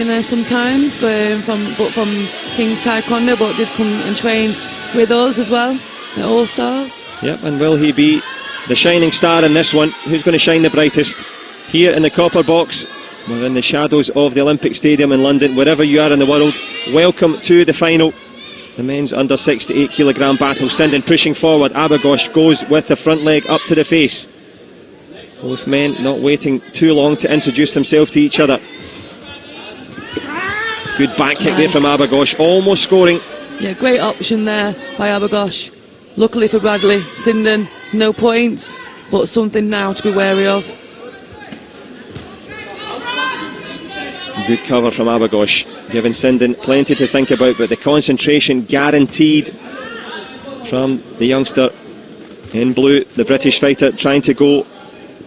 in there sometimes, but from King's Taekwondo, but did come and train with us as well at All Stars. Yep, and will he be the shining star in this one? Who's going to shine the brightest? Here in the copper box, we're in the shadows of the Olympic Stadium in London. Wherever you are in the world, welcome to the final. The men's under 68 kilogram battle. Sinden pushing forward. Abughaush goes with the front leg up to the face. Both men not waiting too long to introduce themselves to each other. Good back kick there from Abughaush, almost scoring. Yeah, great option there by Abughaush. Luckily for Bradley, Sinden, no points, but something now to be wary of. Good cover from Abughaush, giving Sinden plenty to think about, but the concentration guaranteed from the youngster in blue, the British fighter, trying to go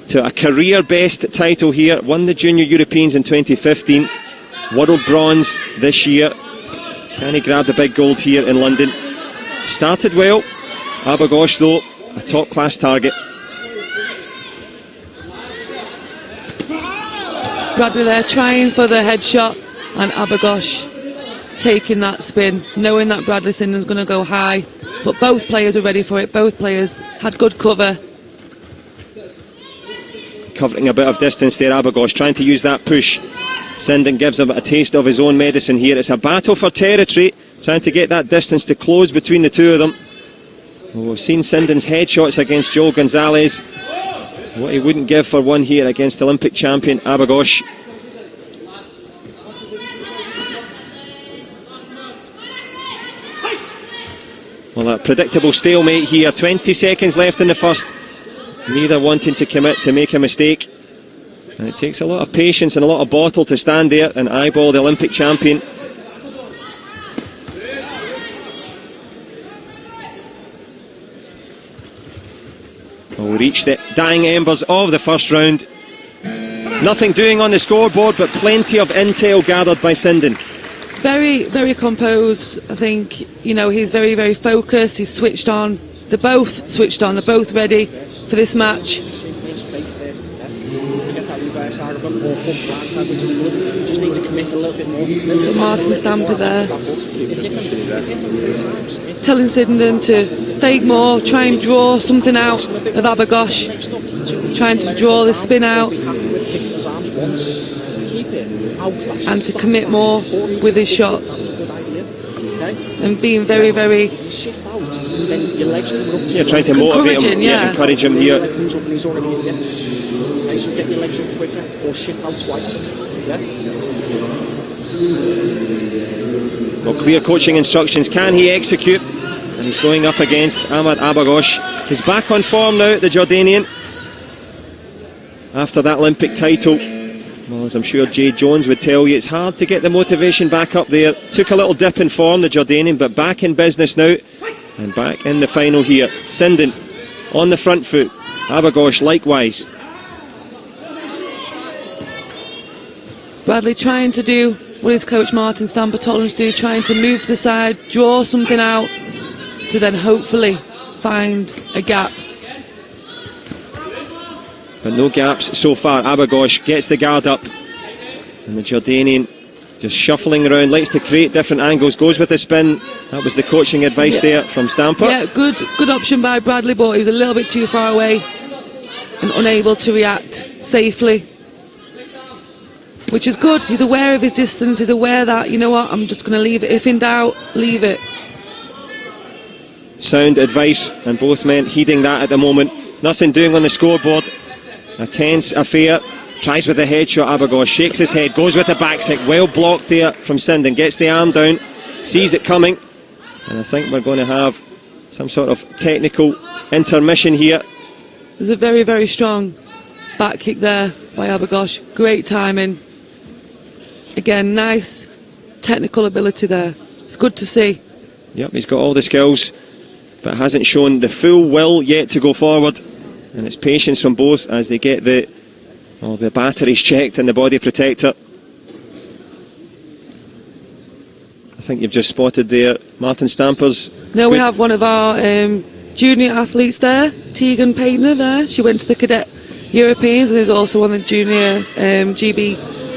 to a career best title here. Won the Junior Europeans in 2015, world bronze this year. Can he grab the big gold here in London? Started well, Abughaush though, a top class target. Bradley there trying for the headshot, and Abughaush taking that spin, knowing that Bradley Sinden's going to go high, but both players are ready for it. Both players had good cover. Covering a bit of distance there, Abughaush trying to use that push. Sinden gives him a taste of his own medicine here. It's a battle for territory, trying to get that distance to close between the two of them. Well, we've seen Sinden's headshots against Joel Gonzalez. What he wouldn't give for one here against Olympic champion Abughaush. Well, a predictable stalemate here. 20 seconds left in the first. Neither wanting to commit to make a mistake. And it takes a lot of patience and a lot of bottle to stand there and eyeball the Olympic champion. We'll reach the dying embers of the first round. Nothing doing on the scoreboard, but plenty of intel gathered by Sinden. Very, very composed. I think, you know, he's very, very focused. He's switched on. They're both switched on. They're both ready for this match. Just need to commit a little bit more. Martin Stamper there. Telling Sinden to fake more, try and draw something out of Abughaush. Trying to draw the spin out. And to commit more with his shots. And being very, very... Yeah, trying to motivate him, encourage him here. So get your legs up quicker or shift out twice. Well, clear coaching instructions. Can he execute? And he's going up against Ahmad Abughaush. He's back on form now, the Jordanian, after that Olympic title. Well, as I'm sure Jay Jones would tell you, it's hard to get the motivation back up there. Took a little dip in form, the Jordanian, but back in business now. And back in the final here. Sinden on the front foot. Abughaush likewise. Bradley trying to do what his coach Martin Stamper told him to do, trying to move to the side, draw something out, to then hopefully find a gap. But no gaps so far. Abughaush gets the guard up, and the Jordanian just shuffling around, likes to create different angles, goes with the spin. That was the coaching advice there from Stamper. Yeah, good option by Bradley, but he was a little bit too far away and unable to react safely. Which is good. He's aware of his distance. He's aware that, you know what, I'm just going to leave it. If in doubt, leave it. Sound advice, and both men heeding that at the moment. Nothing doing on the scoreboard. A tense affair. Tries with the headshot. Abughaush shakes his head, goes with the back stick. Well blocked there from Sinden. Gets the arm down, sees it coming, and I think we're going to have some sort of technical intermission here. There's a very, very strong back kick there by Abughaush. Great timing. Again, nice technical ability there. It's good to see. Yep, he's got all the skills, but hasn't shown the full will yet to go forward. And it's patience from both as they get the batteries checked and the body protector. I think you've just spotted there Martin Stamper's. No, we have one of our junior athletes there, Tegan Painter there. She went to the Cadet Europeans, and there's also one of the junior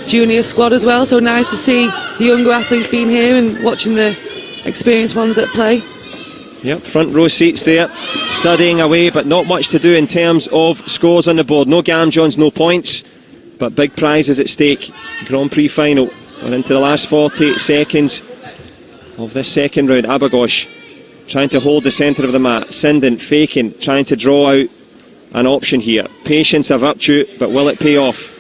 junior squad as well, so nice to see the younger athletes being here and watching the experienced ones at play. Yep, front row seats there, studying away, but not much to do in terms of scores on the board. No Gamjons, no points, but big prizes at stake. Grand Prix final. We're into the last 40 seconds of this second round. Abughaush trying to hold the centre of the mat. Sinden faking, trying to draw out an option here. Patience a virtue, but will it pay off?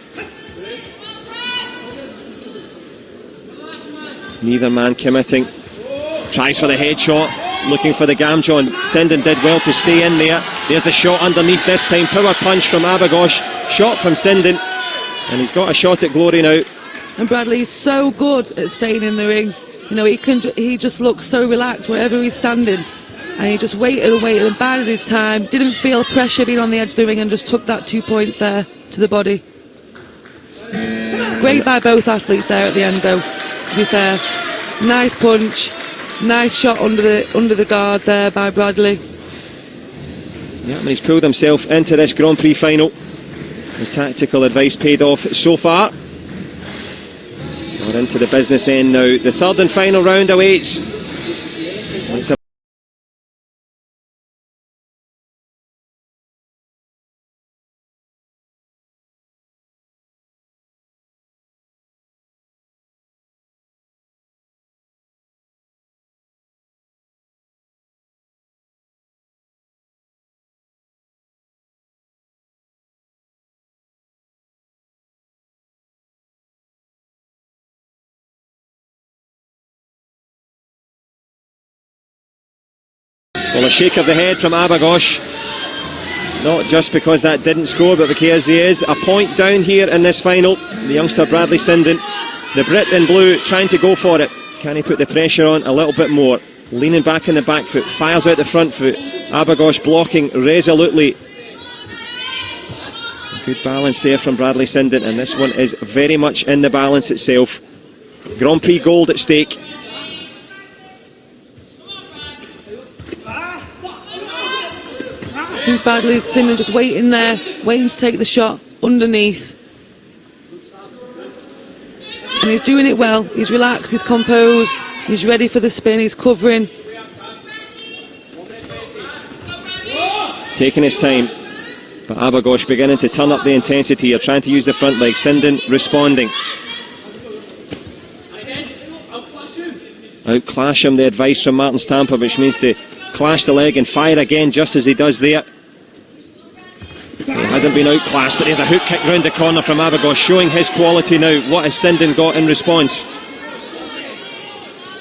Neither man committing. Tries for the headshot, looking for the Gamjon. Sinden did well to stay in there. There's the shot underneath this time. Power punch from Abughaush. Shot from Sinden. And he's got a shot at glory now. And Bradley's so good at staying in the ring. You know, he just looks so relaxed wherever he's standing. And he just waited and bided his time. Didn't feel pressure being on the edge of the ring and just took that 2 points there to the body. Great by both athletes there at the end though, to be fair. Nice punch. Nice shot under the guard there by Bradley. Yeah, and he's pulled himself into this Grand Prix final. The tactical advice paid off so far. We're into the business end now. The third and final round awaits. It's a well, a shake of the head from Abughaush. Not just because that didn't score, but because he is a point down here in this final. The youngster Bradley Sinden, the Brit in blue, trying to go for it. Can he put the pressure on a little bit more? Leaning back in the back foot, fires out the front foot. Abughaush blocking resolutely. Good balance there from Bradley Sinden, and this one is very much in the balance itself. Grand Prix gold at stake. Bradley Sinden just waiting there, waiting to take the shot underneath. And he's doing it well. He's relaxed, he's composed, he's ready for the spin, he's covering. Taking his time. But Abughaush beginning to turn up the intensity here, trying to use the front leg. Sinden responding. Outclash him, the advice from Martin Stamper, which means to clash the leg and fire again, just as he does there. He hasn't been outclassed, but there's a hook kick round the corner from Abughaush, showing his quality now. What has Sinden got in response?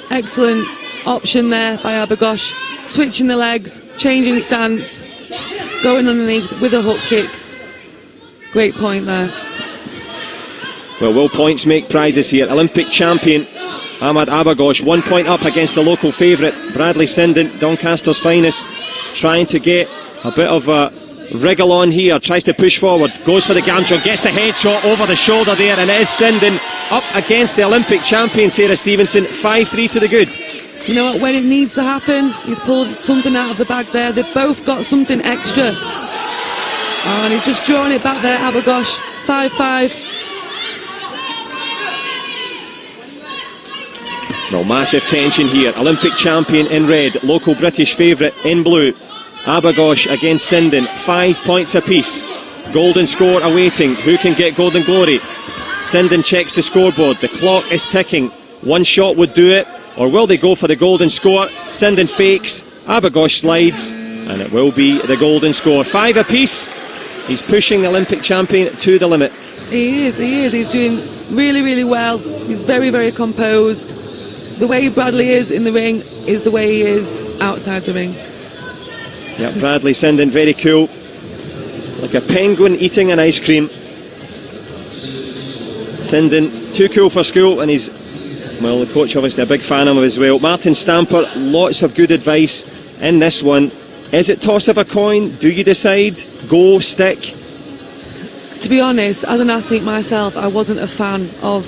Excellent option there by Abughaush. Switching the legs, changing stance, going underneath with a hook kick. Great point there. Well, will points make prizes here? Olympic champion Ahmad Abughaush, 1 point up against the local favourite Bradley Sinden, Doncaster's finest, trying to get a bit of a wriggle on here, tries to push forward, goes for the Gamjon, gets the headshot over the shoulder there, and it is Sinden up against the Olympic champion Sarah Stevenson. 5-3 to the good. You know what, when it needs to happen, he's pulled something out of the bag there. They've both got something extra. Oh, and he's just drawing it back there, Abughaush. 5-5. Well, massive tension here. Olympic champion in red, local British favourite in blue. Abughaush against Sinden, 5 points apiece. Golden score awaiting. Who can get golden glory? Sinden checks the scoreboard. The clock is ticking. One shot would do it, or will they go for the golden score? Sinden fakes, Abughaush slides, and it will be the golden score. 5 apiece. He's pushing the Olympic champion to the limit. He is. He's doing really, really well. He's very, very composed. The way Bradley is in the ring is the way he is outside the ring. Yeah, Bradley Sinden very cool, like a penguin eating an ice cream. Sinden too cool for school, and he's, well, the coach obviously a big fan of him as well. Martin Stamper, lots of good advice in this one. Is it toss of a coin? Do you decide? Go, stick? To be honest, as an athlete myself, I wasn't a fan of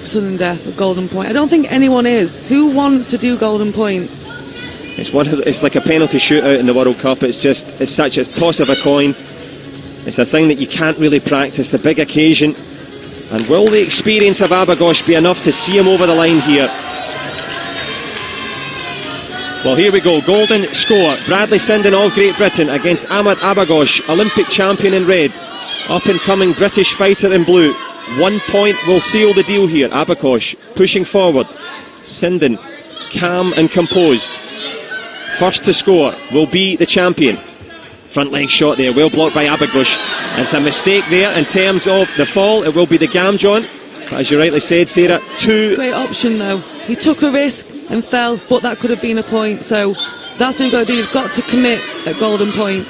sudden death of Golden Point. I don't think anyone is. Who wants to do Golden Point? It's like a penalty shootout in the World Cup. It's such a toss of a coin. It's a thing that you can't really practice. The big occasion, And will the experience of Abughaush be enough to see him over the line here? Well, here we go. Golden score. Bradley Sinden of Great Britain against Ahmad Abughaush, Olympic champion in red. Up and coming British fighter in blue. 1 point will seal the deal here. Abughaush pushing forward. Sinden calm and composed. First to score will be the champion. Front leg shot there, well blocked by Abughaush. It's a mistake there in terms of the fall. It will be the Gamjon. But as you rightly said, Sarah, two. Great option though. He took a risk and fell, but that could have been a point. So that's what you've got to do. You've got to commit at golden point.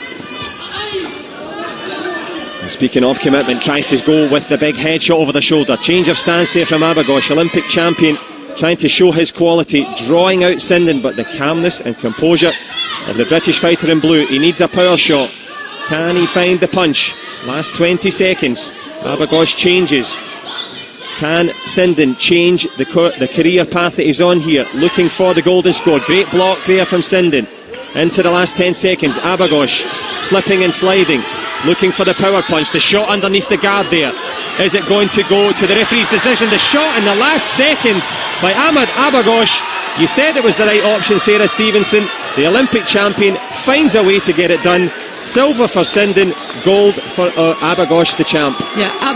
And speaking of commitment, tries to go with the big headshot over the shoulder. Change of stance there from Abughaush, Olympic champion, trying to show his quality, drawing out Sinden, but the calmness and composure of the British fighter in blue. He needs a power shot. Can he find the punch? Last 20 seconds. Abughaush changes. Can Sinden change the career path that he's on here? Looking for the golden score. Great block there from Sinden. Into the last 10 seconds. Abughaush slipping and sliding. Looking for the power punch. The shot underneath the guard there. Is it going to go to the referee's decision? The shot in the last second by Ahmad Abughaush. You said it was the right option, Sarah Stevenson. The Olympic champion finds a way to get it done. Silver for Sinden, gold for Abughaush, the champ. Yeah.